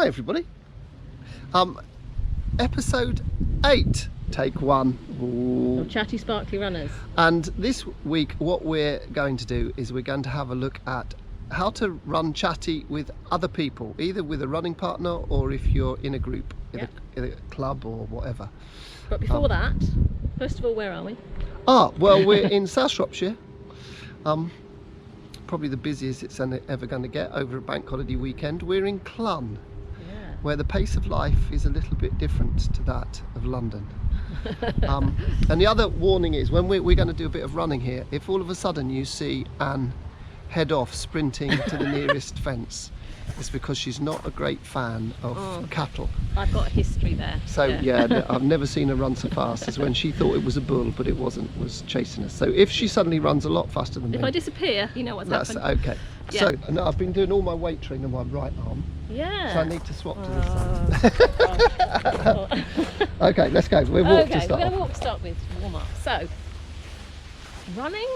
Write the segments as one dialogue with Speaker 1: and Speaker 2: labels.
Speaker 1: Hi everybody. Episode 8, take 1.
Speaker 2: Of Chatty Sparkly Runners.
Speaker 1: And this week what we're going to do is we're going to have a look at how to run Chatty with other people, either with a running partner or if you're in a group, in a club or whatever.
Speaker 2: But before that, first of all, where are we?
Speaker 1: Well, we're in South Shropshire. Probably the busiest it's ever going to get over a bank holiday weekend. We're in Clun, where the pace of life is a little bit different to that of London. And the other warning is, when we're going to do a bit of running here, if all of a sudden you see Anne head off sprinting to the nearest fence, it's because she's not a great fan of cattle.
Speaker 2: I've got a history there.
Speaker 1: So yeah, I've never seen her run so fast as when she thought it was a bull, but it wasn't, was chasing us. So if she suddenly runs a lot faster than me,
Speaker 2: if I disappear, you know what's happened.
Speaker 1: Okay. Yeah. So no, I've been doing all my weight training on my right arm.
Speaker 2: Yeah.
Speaker 1: So I need to swap to this side. Okay, let's go. We'll walk to start.
Speaker 2: We're going to walk to start with, warm up. So, running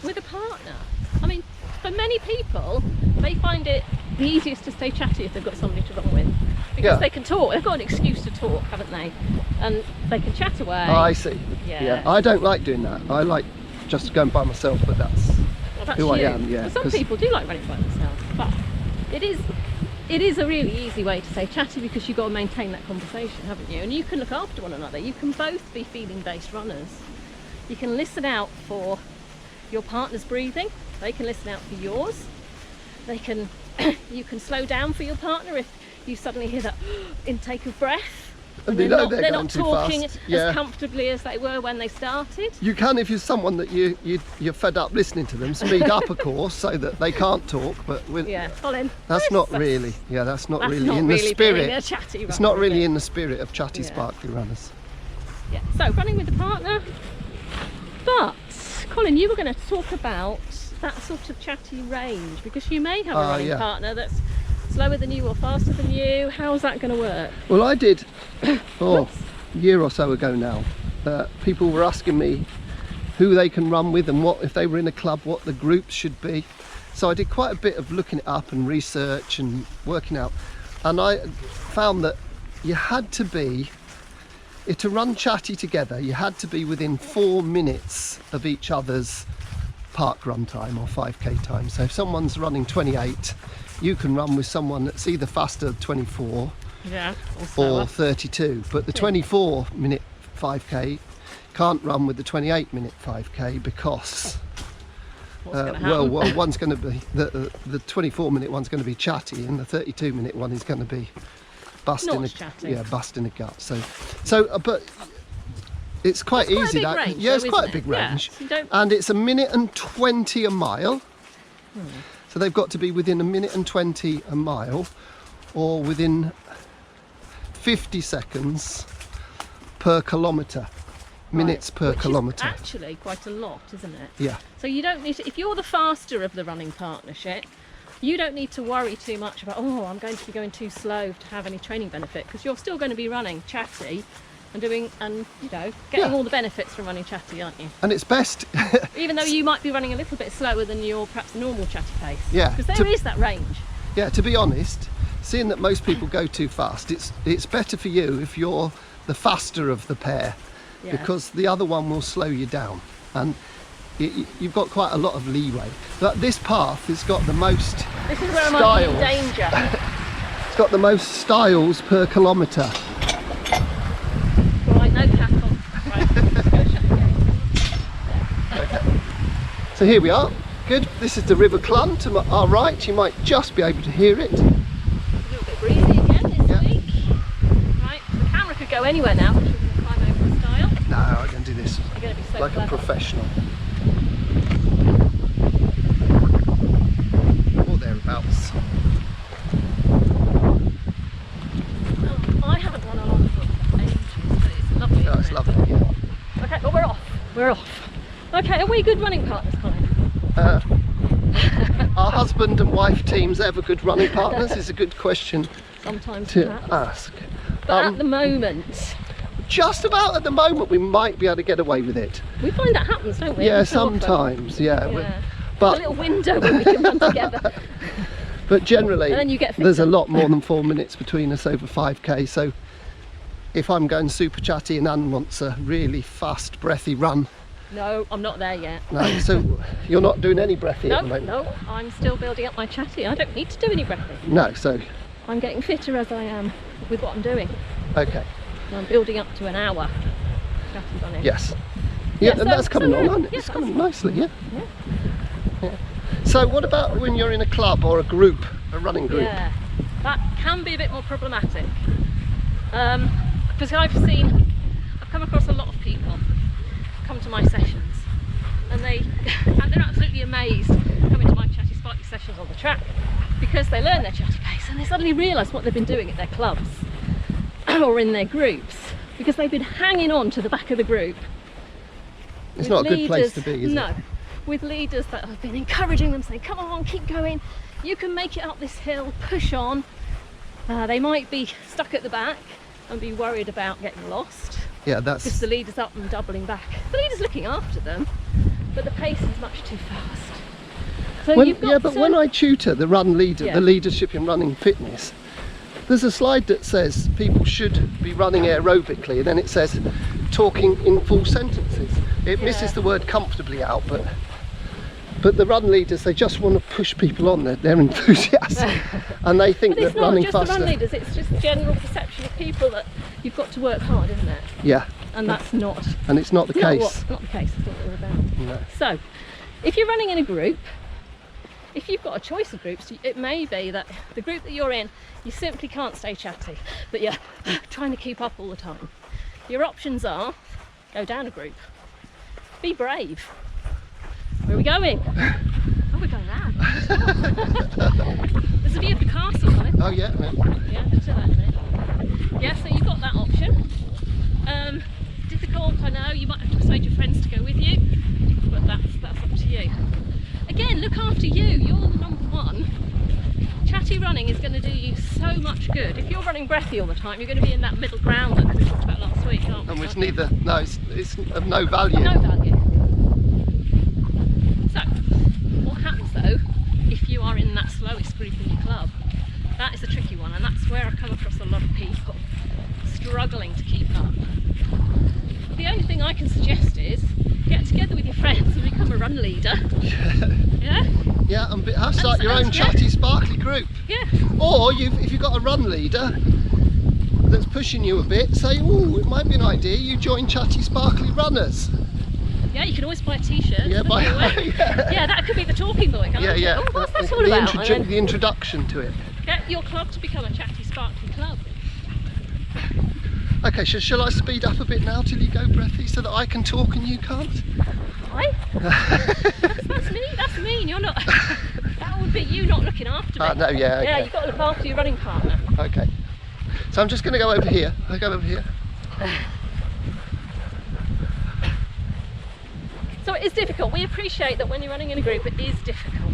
Speaker 2: with a partner. I mean, for many people, they find it the easiest to stay chatty if they've got somebody to run with, because they can talk. They've got an excuse to talk, haven't they? And they can chat away.
Speaker 1: I see. Yeah. I don't like doing that. I like just going by myself, but that's who I am. Yeah.
Speaker 2: Well, some people do like running by themselves, but it is a really easy way to stay chatty, because you've got to maintain that conversation, haven't you? And you can look after one another. You can both be feeling-based runners. You can listen out for your partner's breathing. They can listen out for yours. They can. You can slow down for your partner if you suddenly hear that intake of breath. And they're not talking as comfortably as they were when they started.
Speaker 1: You can, if you're someone that you're fed up listening to them, speed up, of course, so that they can't talk. But
Speaker 2: Colin,
Speaker 1: that's not really in the spirit. It's not really in the spirit of Chatty Sparkly Runners.
Speaker 2: Yeah. So running with a partner. But Colin, you were going to talk about that sort of chatty range, because you may have a running partner that's slower than you or faster than you. How's that going to work?
Speaker 1: Well, I did a year or so ago now. People were asking me who they can run with and what, if they were in a club, what the groups should be. So I did quite a bit of looking it up and research and working out, and I found that you had to be, to run Chatty together, you had to be within 4 minutes of each other's park run time or 5k time. So if someone's running 28, you can run with someone that's either faster 24 or 32, but the 24-minute 5k can't run with the 28-minute 5k because one's going to be the 24-minute one's going to be chatty, and the 32-minute one is going to be busting a gut. So but it's quite easy. It's quite a big range. And it's 1 minute and 20 a mile. So they've got to be within 1 minute and 20 a mile, or within 50 seconds per kilometre. Minutes per kilometre.
Speaker 2: Actually quite a lot, isn't it?
Speaker 1: Yeah.
Speaker 2: So you don't need to, if you're the faster of the running partnership, you don't need to worry too much about, I'm going to be going too slow to have any training benefit, because you're still going to be running chatty and getting all the benefits from running chatty, aren't you?
Speaker 1: And it's best
Speaker 2: even though you might be running a little bit slower than your perhaps normal chatty pace.
Speaker 1: Yeah.
Speaker 2: Because there is that range.
Speaker 1: Yeah, to be honest, seeing that most people go too fast, it's better for you if you're the faster of the pair, because the other one will slow you down, and you've got quite a lot of leeway. But this path has got the most
Speaker 2: This is where I might be in danger.
Speaker 1: It's got the most styles per kilometre.
Speaker 2: Right, no cattle. Right, let's go shut the gate.
Speaker 1: Okay. So here we are. Good. This is the River Clun to our right. You might just be able to hear it.
Speaker 2: A little bit breezy again this week. Right, the camera could go anywhere now, because we're going to climb over the stile.
Speaker 1: No, I'm going to do this
Speaker 2: You're going to be so
Speaker 1: like
Speaker 2: clever.
Speaker 1: a professional. Or thereabouts.
Speaker 2: I haven't run along for ages, but it's lovely.
Speaker 1: No, it's lovely, yeah.
Speaker 2: Okay, well, we're off. Okay, are we good running partners, Colin?
Speaker 1: Are husband and wife teams ever good running partners is a good question
Speaker 2: Sometimes
Speaker 1: to
Speaker 2: perhaps.
Speaker 1: ask.
Speaker 2: But at the moment,
Speaker 1: just about at the moment, we might be able to get away with it.
Speaker 2: we find that happens, don't we?
Speaker 1: Yeah,
Speaker 2: So often.
Speaker 1: sometimes, yeah.
Speaker 2: Yeah.
Speaker 1: But
Speaker 2: a little window when we can run together.
Speaker 1: But generally,
Speaker 2: And then you get
Speaker 1: there's a
Speaker 2: fitter.
Speaker 1: lot more than 4 minutes between us over 5k. So if I'm going super chatty and Anne wants a really fast, breathy run,
Speaker 2: No, I'm not there yet.
Speaker 1: no. So you're not doing any breathy at the moment.
Speaker 2: No, I'm still building up my chatty. I don't need to do any breathing.
Speaker 1: No. So
Speaker 2: I'm getting fitter as I am with what I'm doing.
Speaker 1: okay.
Speaker 2: And I'm building up to an hour chatty running.
Speaker 1: Yes. Yeah,
Speaker 2: Yeah,
Speaker 1: and that's coming on,
Speaker 2: yeah,
Speaker 1: isn't it?
Speaker 2: yeah,
Speaker 1: It's coming
Speaker 2: that's
Speaker 1: nicely, yeah. So what about when you're in a club or a group, a running group?
Speaker 2: Yeah, that can be a bit more problematic. Because I've come across a lot of people come to my sessions and they're absolutely amazed coming to my chatty sparkly sessions on the track because they learn their chatty pace and they suddenly realise what they've been doing at their clubs or in their groups because they've been hanging on to the back of the group.
Speaker 1: It's
Speaker 2: with
Speaker 1: not a good place to
Speaker 2: leaders-
Speaker 1: be, is
Speaker 2: no,
Speaker 1: it?
Speaker 2: with leaders that have been encouraging them, saying, come on, keep going, you can make it up this hill, push on. They might be stuck at the back and be worried about getting lost
Speaker 1: Yeah,
Speaker 2: because
Speaker 1: that's...
Speaker 2: the leader's up and doubling back. The leader's looking after them, but the pace is much too fast. So you've got
Speaker 1: but
Speaker 2: to-
Speaker 1: when I tutor the run leader,
Speaker 2: Yeah.
Speaker 1: the leadership in running fitness, there's a slide that says people should be running aerobically, and then it says talking in full sentences. It misses the word comfortably out, but the run leaders, they just want to push people on. They're enthusiastic, and they think
Speaker 2: But it's
Speaker 1: that
Speaker 2: not
Speaker 1: running
Speaker 2: just
Speaker 1: faster.
Speaker 2: the run leaders, it's just general perception of people that you've got to work hard, isn't it?
Speaker 1: Yeah,
Speaker 2: And that's not
Speaker 1: and it's not the case.
Speaker 2: Not the case, that's what we're about.
Speaker 1: No.
Speaker 2: So, if you're running in a group, if you've got a choice of groups, it may be that the group that you're in, you simply can't stay chatty, but you're trying to keep up all the time. Your options are, go down a group, be brave. Where are we going? Oh, we're going round. There's a view of the castle on it.
Speaker 1: Oh yeah, no.
Speaker 2: Yeah, we'll do that in a minute. Yeah, so you've got that option. Difficult, I know, you might have to persuade your friends to go with you, but that's up to you. Again, look after you, you're the number one. Chatty running is going to do you so much good. If you're running breathy all the time, you're going to be in that middle ground that we talked about last week, aren't we?
Speaker 1: And it's neither, no, it's of no value.
Speaker 2: No value. So, what happens though, if you are in that slowest group in your club? That is a tricky one, and that's where I come across a lot of people struggling to keep up. The only thing I can suggest is get together with your friends and become a run leader. Yeah?
Speaker 1: Yeah, and start your own
Speaker 2: yeah.
Speaker 1: chatty sparkly group.
Speaker 2: Yeah.
Speaker 1: Or if you've got a run leader that's pushing you a bit, say, oh, it might be an idea you join Chatty Sparkly Runners.
Speaker 2: Yeah, you can always buy a t-shirt.
Speaker 1: Yeah,
Speaker 2: by the way.
Speaker 1: yeah.
Speaker 2: Yeah, that could be the talking point, can't
Speaker 1: Yeah,
Speaker 2: it?
Speaker 1: yeah.
Speaker 2: Oh, what's that all
Speaker 1: the,
Speaker 2: about? And then
Speaker 1: the introduction to it.
Speaker 2: get your club to become a chatty sparkly club.
Speaker 1: Okay, shall I speed up a bit now till you go breathy so that I can talk and you can't?
Speaker 2: Why? that's me. That's mean. You're not. That would be you not looking after me.
Speaker 1: No, yeah,
Speaker 2: Yeah,
Speaker 1: okay.
Speaker 2: you've got to look after your running partner.
Speaker 1: Okay. So I'm just going to go over here. I'll go over here.
Speaker 2: So it is difficult. We appreciate that when you're running in a group, it is difficult.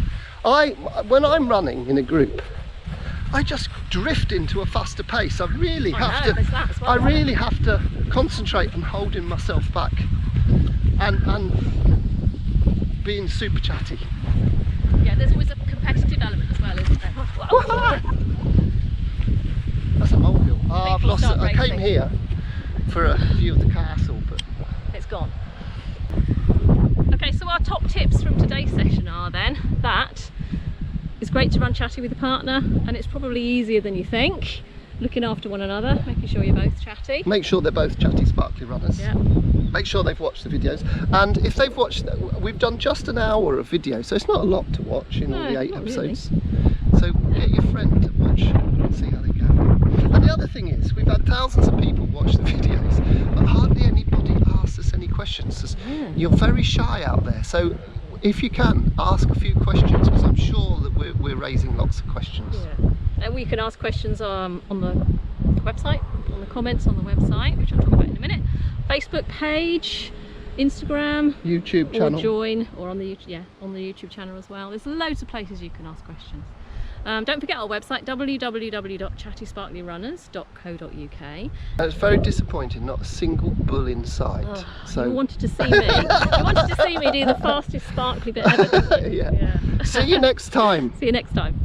Speaker 1: When I'm running in a group, I just drift into a faster pace. I really have
Speaker 2: there's that as well,
Speaker 1: I
Speaker 2: isn't
Speaker 1: really have to concentrate on holding myself back and being super chatty.
Speaker 2: Yeah, there's always a competitive element as well, isn't there?
Speaker 1: That's a molehill. Oh, I've
Speaker 2: People
Speaker 1: lost it.
Speaker 2: start
Speaker 1: I came
Speaker 2: racing.
Speaker 1: here for a view of the castle, but
Speaker 2: It's gone. Okay, so our top tips from today's session are then that it's great to run chatty with a partner, and it's probably easier than you think. Looking after one another, making sure you're both chatty.
Speaker 1: make sure they're both Chatty Sparkly Runners.
Speaker 2: Yeah.
Speaker 1: Make sure they've watched the videos, and if they've watched, we've done just an hour of video, so it's not a lot to watch in all
Speaker 2: No,
Speaker 1: the 8
Speaker 2: not
Speaker 1: episodes. So get your friend to watch and see how they go. And the other thing is, we've had thousands of people watch the videos, but hardly anybody asks us any questions.
Speaker 2: Yeah.
Speaker 1: You're very shy out there, so if you can, ask a few questions, because I'm sure that we're raising lots of questions.
Speaker 2: Yeah. And we can ask questions on the website, on the comments on the website, which I'll talk about in a minute. Facebook page, Instagram,
Speaker 1: YouTube channel.
Speaker 2: or join, or on the YouTube channel as well. There's loads of places you can ask questions. Don't forget our website, www.chattysparklyrunners.co.uk.
Speaker 1: It's very disappointing, not a single bull inside.
Speaker 2: Oh,
Speaker 1: So
Speaker 2: you wanted to see me. You wanted to see me do the fastest sparkly bit ever, didn't you?
Speaker 1: yeah. See you next time.
Speaker 2: See you next time.